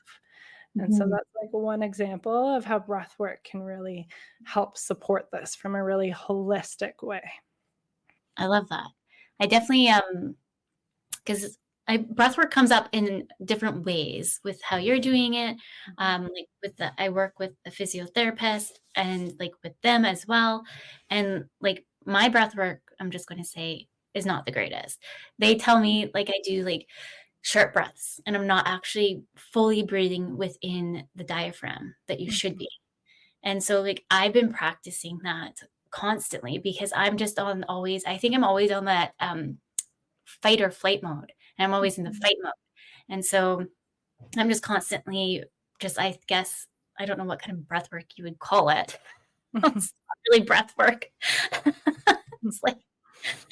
S1: And so
S2: Mhm.
S1: that's like one example of how breath work can really help support this from a really holistic way.
S2: I love that. I definitely, because breathwork comes up in different ways with how you're doing it.
S1: Mhm.
S2: I work with a physiotherapist and like with them as well. And like my breathwork, I'm just going to say, is not the greatest. They tell me like I do like short breaths and I'm not actually fully breathing within the diaphragm that you should
S1: Mhm.
S2: be. And so like I've been practicing that constantly because I think I'm always on that fight or flight mode. And I'm always in the
S1: Mhm.
S2: fight mode. And so I'm just constantly I guess, I don't know what kind of breath work you would call it.
S1: Mhm.
S2: It's not really breath work. It's like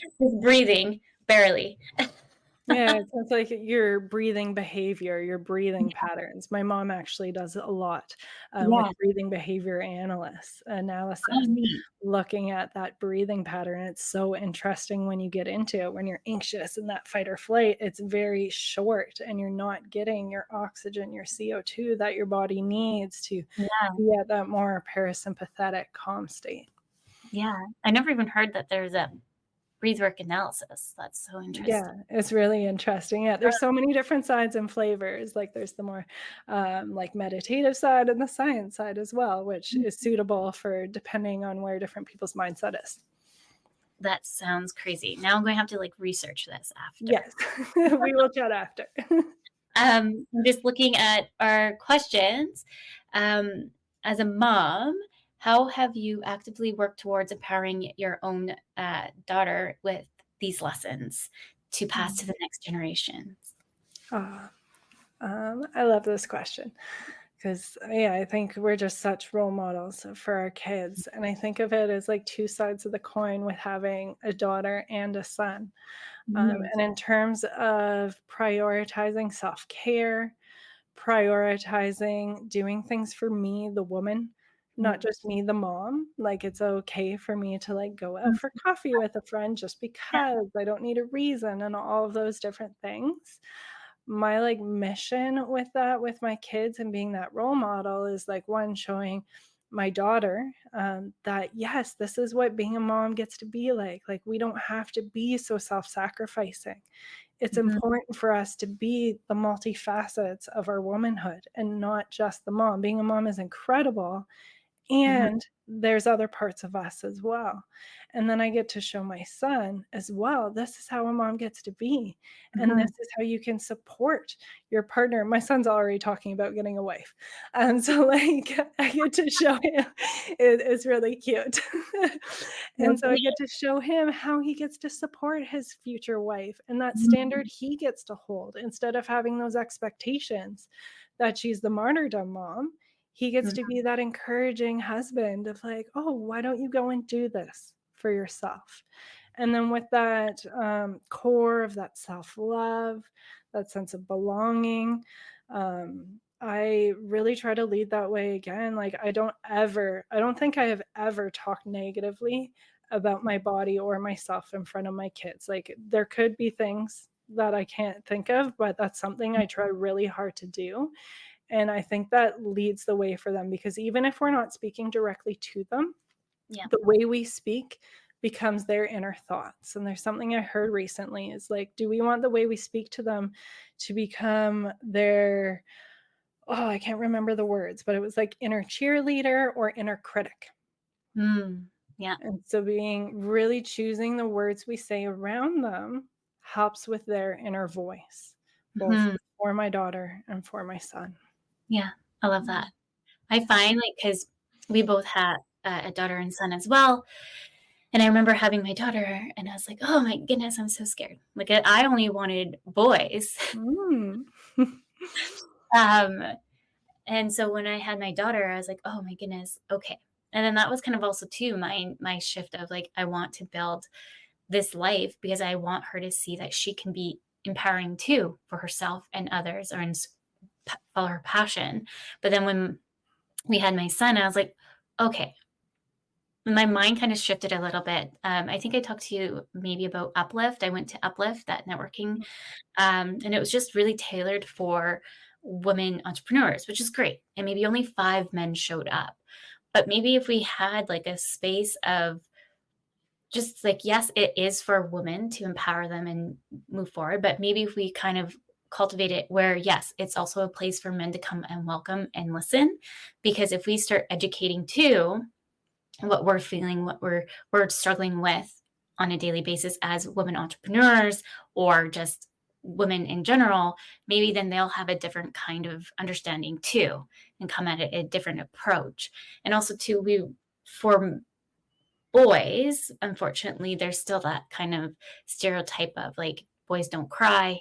S2: just breathing barely.
S1: Yeah, it sounds like your breathing behavior, your breathing patterns. My mom actually does a lot with
S2: Yeah.
S1: breathing behavior
S2: Oh,
S1: analysis,
S2: neat.
S1: looking at that breathing pattern. It's so interesting when you get into it. When you're anxious in that fight or flight, it's very short and you're not getting your oxygen, your CO2 that your body needs to
S2: Yeah.
S1: be at that more parasympathetic calm state.
S2: Yeah. I never even heard that there's a breath work analysis. That's so
S1: Yeah,
S2: interesting.
S1: it's really interesting. Yeah, there's so many different sides and flavors. Like there's the more like meditative side and the science side as well, which is suitable for depending on where different people's mindset is.
S2: That sounds crazy. Now I'm going to have to like research this after.
S1: Yes, we will chat after.
S2: I'm just looking at our questions. Um, as a mom, how have you actively worked towards empowering your own daughter with these lessons to pass to the next generations?
S1: Ah, I love this question because, yeah, I think we're just such role models for our kids. And I think of it as like two sides of the coin with having a daughter and a son.
S2: Mhm.
S1: And in terms of prioritizing self care, prioritizing doing things for me, the woman, not
S2: Mm.
S1: just me, the mom. Like, it's okay for me to like go out for coffee with a friend just
S2: Yeah.
S1: because I don't need a reason and all of those different things. My like mission with that, with my kids and being that role model is like one, showing my daughter that yes, this is what being a mom gets to be like. Like, we don't have to be so self sacrificing. It's
S2: Mhm.
S1: important for us to be the multifacets of our womanhood and not just the mom. Being a mom is incredible,
S2: Mhm.
S1: and there's other parts of us as well. And then I get to show my son as well, this is how a mom gets to be, and this
S2: Mhm.
S1: is how you can support your partner. My son's already talking about getting a wife. So, like, I get to show him it's really cute. And so I
S2: Okay.
S1: get to show him how he gets to support his future wife and that standard
S2: Mhm.
S1: he gets to hold instead of having those expectations that she's the martyrdom mom. He gets to
S2: Mhm.
S1: be that encouraging husband of like, "Oh, why don't you go and do this for yourself?" And then with that, core of that self-love, that sense of belonging, I really try to lead that way again. Like, I don't think I have ever talked negatively about my body or myself in front of my kids. Like, there could be things that I can't think of, but that's something I try really hard to do. And I think that leads the way for them because even if we're not speaking directly to them,
S2: Yeah.
S1: the way we speak becomes their inner thoughts. And there's something I heard recently is like, do we want the way we speak to them to become their, oh, I can't remember the words, but it was like inner cheerleader or inner critic.
S2: Mm. Yeah.
S1: And so being really choosing the words we say around them helps with their inner voice, both
S2: Mhm.
S1: for my daughter and for my son.
S2: Yeah. I love
S1: Mhm.
S2: that. I find like because we both had a daughter and son as well. And I remember having my daughter, and I was like, "Oh my goodness, I'm so scared." Like, I only wanted boys.
S1: Mm.
S2: Um, and so when I had my daughter, I was like, "Oh my goodness, okay." And then that was kind of also too my shift of like, I want to build this life because I want her to see that she can be empowering too for herself and others or follow her passion. But then when we had my son, I was like, "Okay, my mind kind of shifted a little bit. I think I talked to you maybe about Uplift. I went to Uplift, that networking, and it was just really tailored for women entrepreneurs, which is great. And maybe only 5 men showed up. But maybe if we had like a space of just like, yes, it is for women to empower them and move forward, but maybe if we kind of cultivate it where, yes, it's also a place for men to come and welcome and listen. Because if we start educating too, what we're feeling, what we're struggling with on a daily basis as women entrepreneurs or just women in general, maybe then they'll have a different kind of understanding too and come at it a different approach. And also too, we for boys, unfortunately, there's still that kind of stereotype of like boys don't cry,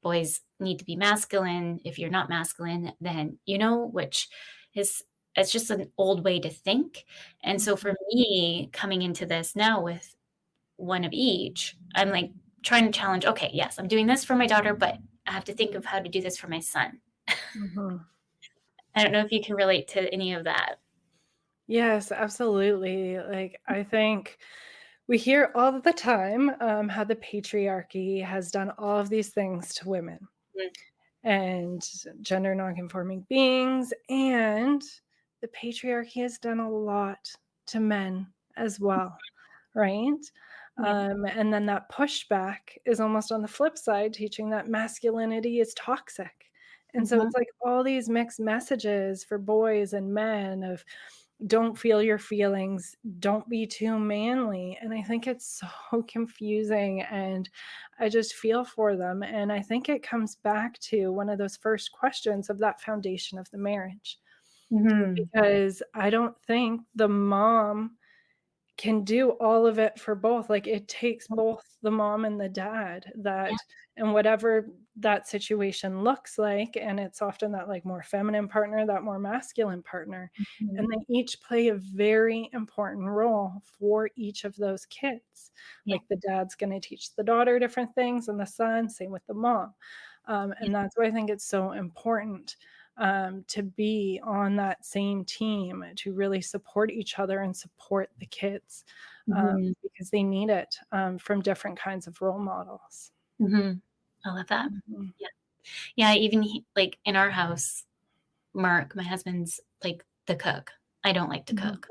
S2: boys need to be masculine. If you're not masculine, then which is it's just an old way to think. And so for
S1: Mhm.
S2: me, coming into this now with one of each, I'm like trying to challenge, okay, yes, I'm doing this for my daughter, but I have to think of how to do this for my son.
S1: Mhm.
S2: I don't know if you can relate to any of that.
S1: Yes, absolutely. Like, I think we hear all the time how the patriarchy has done all of these things to women
S2: Mm,
S1: and gender nonconforming beings, and the patriarchy has done a lot to men as well, right?
S2: yeah.
S1: And then that pushback is almost on the flip side, teaching that masculinity is toxic. And so
S2: Mhm,
S1: it's like all these mixed messages for boys and men of don't feel your feelings, don't be too manly. And I think it's so confusing. And I just feel for them. And I think it comes back to one of those first questions of that foundation of the marriage,
S2: mhm,
S1: because I don't think the mom can do all of it for both. Like, it takes both the mom and the dad
S2: yeah,
S1: that and whatever that situation looks like, and it's often that, like, more feminine partner, that more masculine partner,
S2: mhm,
S1: and they each play a very important role for each of those kids.
S2: yeah,
S1: Like, the dad's gonna teach the daughter different things and the son, same with the mom.
S2: yeah,
S1: And that's why I think it's so important to be on that same team, to really support each other and support the kids
S2: mhm,
S1: because they need it from different kinds of role models.
S2: mhm. I love that.
S1: Mhm.
S2: Yeah. Yeah, even like in our house, Mark, my husband's like the cook. I don't like to
S1: Mhm.
S2: cook.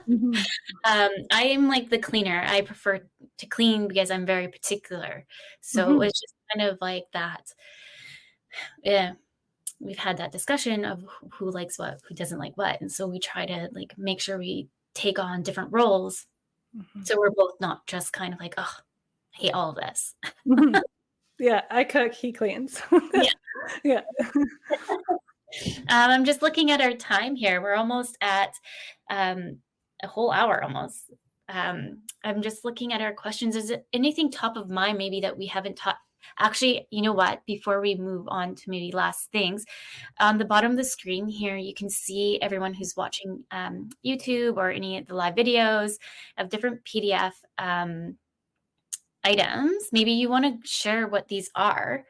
S1: Mhm.
S2: I am like the cleaner. I prefer to clean because I'm very particular. So it
S1: Mhm.
S2: was just kind of like that. Yeah, we've had that discussion of who likes what, who doesn't like what. And so we try to like make sure we take on different roles.
S1: Mhm.
S2: So we're both not just kind of like, oh, I hate all of this.
S1: Mhm. Yeah, I cook, he cleans.
S2: Yeah.
S1: Yeah.
S2: I'm just looking at our time here. We're almost at a whole hour almost. I'm just looking at our questions. Is it anything top of mind maybe that we haven't taught? Actually, you know what? Before we move on to maybe last things, on the bottom of the screen here, you can see everyone who's watching YouTube or any of the live videos of different PDF items. Maybe you want to share what these are.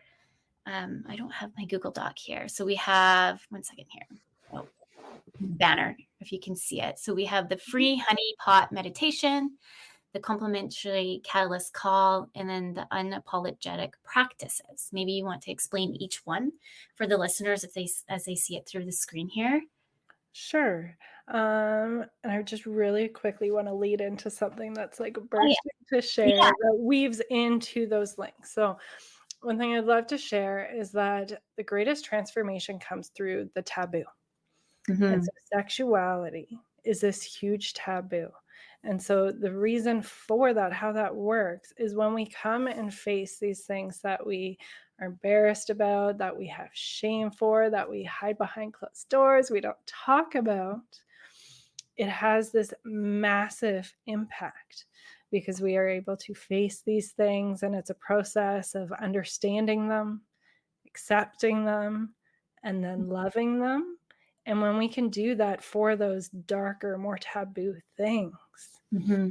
S2: I don't have my Google Doc here. So we have, one second here. Oh, banner, if you can see it. So we have the free honey pot meditation, the complimentary catalyst call, and then the unapologetic practices. Maybe you want to explain each one for the listeners if they as they see it through the screen here.
S1: Sure. And I just really quickly want to lead into something that's like
S2: Oh yeah.
S1: bursting to share
S2: Yeah.
S1: that weaves into those links. So, one thing I'd love to share is that the greatest transformation comes through the taboo. And
S2: Hmm.
S1: so sexuality is this huge taboo. And so the reason for that, how that works, is when we come and face these things that we are embarrassed about, that we have shame for, that we hide behind closed doors, we don't talk about, it has this massive impact because we are able to face these things, and it's a process of understanding them, accepting them, and then loving them. And when we can do that for those darker, more taboo things,
S2: Hmm.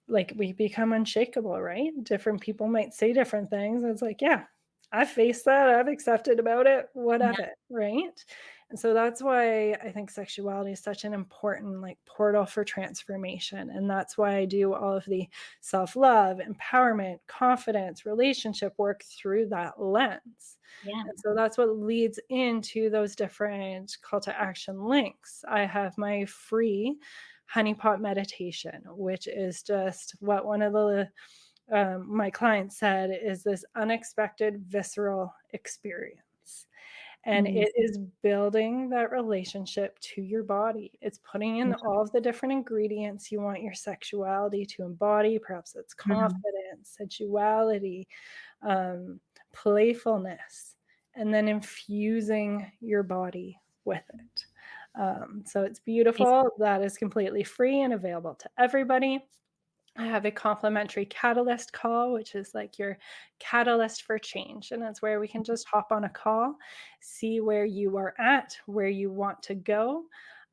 S1: like, we become unshakable, right? Different people might say different things. It's like, yeah, I've faced that. I've accepted about it. What
S2: Yeah.
S1: of it, right? And so that's why I think sexuality is such an important like portal for transformation. And that's why I do all of the self-love, empowerment, confidence, relationship work through that lens.
S2: Yeah.
S1: And so that's what leads into those different call to action links. I have my free honeypot meditation, which is just what one of the my client said is this unexpected visceral experience. And
S2: Mm,
S1: it is building that relationship to your body. It's putting in all of the different ingredients you want your sexuality to embody. Perhaps it's
S2: mhm.
S1: confidence, sensuality, um, playfulness, and then infusing your body with it. So it's beautiful. That is completely free and available to everybody. I have a complimentary catalyst call, which is like your catalyst for change. And that's where we can just hop on a call, see where you are at, where you want to go,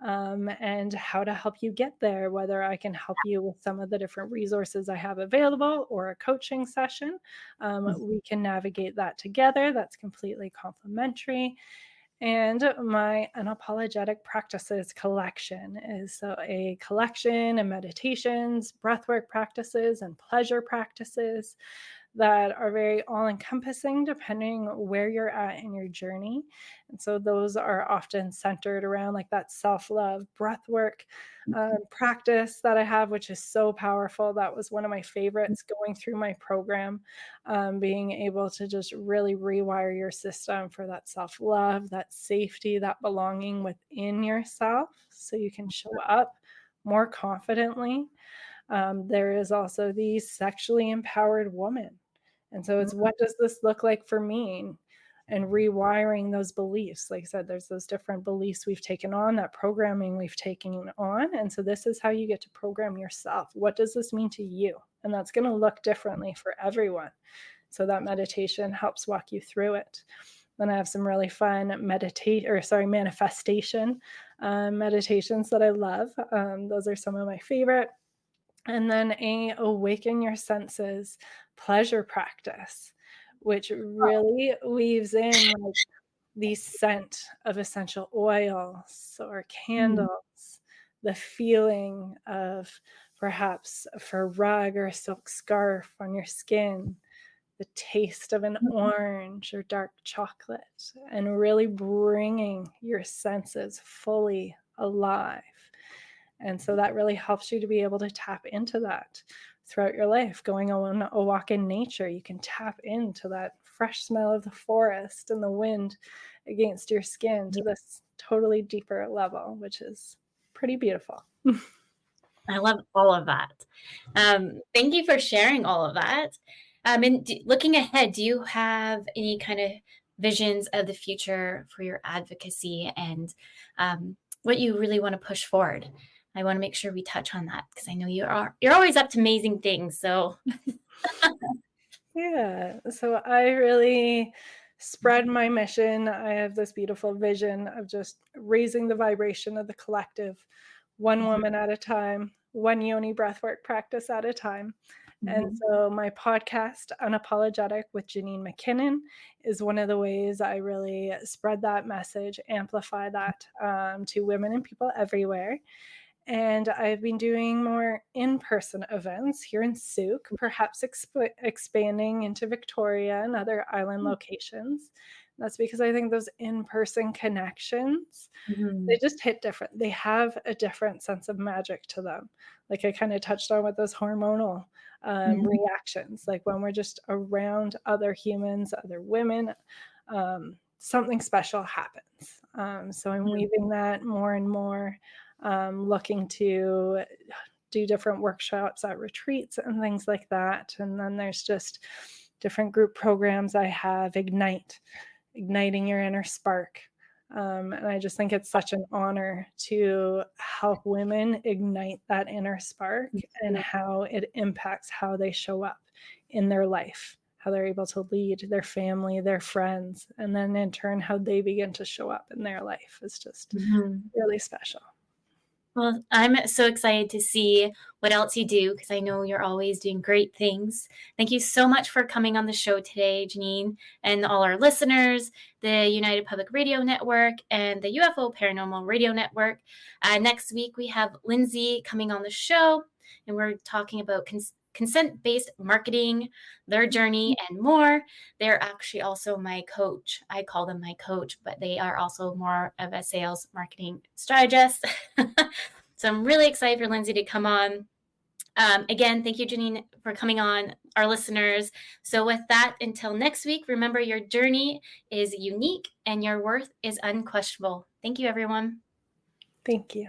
S1: and how to help you get there. Whether I can help you with some of the different resources I have available or a coaching session, we can navigate that together. That's completely complimentary. And my unapologetic practices collection is so a collection of meditations, breathwork practices, and pleasure practices that are very all encompassing depending where you're at in your journey. And so those are often centered around like that self love breathwork practice that I have, which is so powerful. That was one of my favorites going through my program, being able to just really rewire your system for that self love, that safety, that belonging within yourself so you can show up more confidently. There is also the sexually empowered woman. And so it's what does this look like for me? And rewiring those beliefs. Like I said, there's those different beliefs we've taken on, that programming we've taken on. And so this is how you get to program yourself. What does this mean to you? And that's going to look differently for everyone. So that meditation helps walk you through it. Then I have some really fun manifestation meditations that I love. Those are some of my favorite. And then a awaken your senses pleasure practice, which really weaves in like the scent of essential oils or
S2: Mm,
S1: candles, the feeling of perhaps a fur rug or a silk scarf on your skin, the taste of an orange or dark chocolate, and really bringing your senses fully alive. And so that really helps you to be able to tap into that throughout your life. Going on a walk in nature, you can tap into that fresh smell of the forest and the wind against your skin
S2: yeah,
S1: to this totally deeper level, which is pretty beautiful.
S2: I love all of that. Thank you for sharing all of that. And looking ahead, do you have any kind of visions of the future for your advocacy and what you really want to push forward? I want to make sure we touch on that because I know you're always up to amazing things. So
S1: Yeah. So I really spread my mission. I have this beautiful vision of just raising the vibration of the collective, one
S2: Mhm,
S1: woman at a time, one yoni breathwork practice at a time. And
S2: mhm,
S1: so my podcast, Unapologetic with Janine McKinnon, is one of the ways I really spread that message, amplify that to women and people everywhere. And I've been doing more in-person events here in Souk, perhaps expanding into Victoria and other island locations. That's because I think those in-person connections, they
S2: mhm,
S1: just hit different. They have a different sense of magic to them. Like I kind of touched on with those hormonal
S2: mhm,
S1: reactions, like when we're just around other humans, other women, something special happens. So I'm
S2: mhm,
S1: weaving that more and more, looking to do different workshops at retreats and things like that. And then there's just different group programs I have, igniting your inner spark. And I just think it's such an honor to help women ignite that inner spark and
S2: mhm.
S1: how it impacts how they show up in their life, how they're able to lead their family, their friends, and then in turn, how they begin to show up in their life is just
S2: Mhm.
S1: really special.
S2: Well, I'm so excited to see what else you do because I know you're always doing great things. Thank you so much for coming on the show today, Janine, and all our listeners, the United Public Radio Network and the UFO Paranormal Radio Network. Next week, we have Lindsay coming on the show, and we're talking about consent based marketing, their journey, and more. They're actually also my coach. I call them my coach, but they are also more of a sales marketing strategist. So I'm really excited for Lindsay to come on. Again, thank you, Janine, for coming on, our listeners. So with that, until next week, remember your journey is unique and your worth is unquestionable. Thank you, everyone.
S1: Thank you.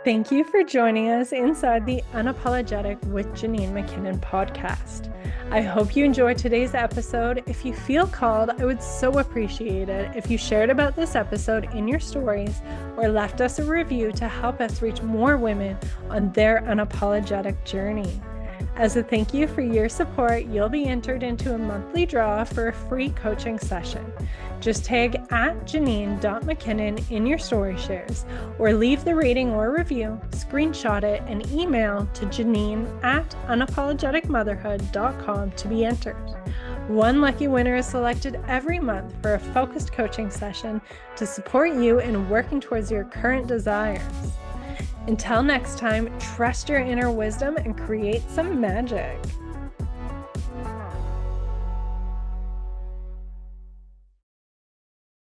S1: Thank you for joining us inside the Unapologetic with Janine McKinnon podcast. I hope you enjoyed today's episode. If you feel called, I would so appreciate it if you shared about this episode in your stories or left us a review to help us reach more women on their unapologetic journey. As a thank you for your support, you'll be entered into a monthly draw for a free coaching session. Just tag @Janine.McKinnon in your story shares or leave the rating or review, screenshot it, and email to Janine@unapologeticmotherhood.com to be entered. One lucky winner is selected every month for a focused coaching session to support you in working towards your current desires. Until next time, trust your inner wisdom and create some magic.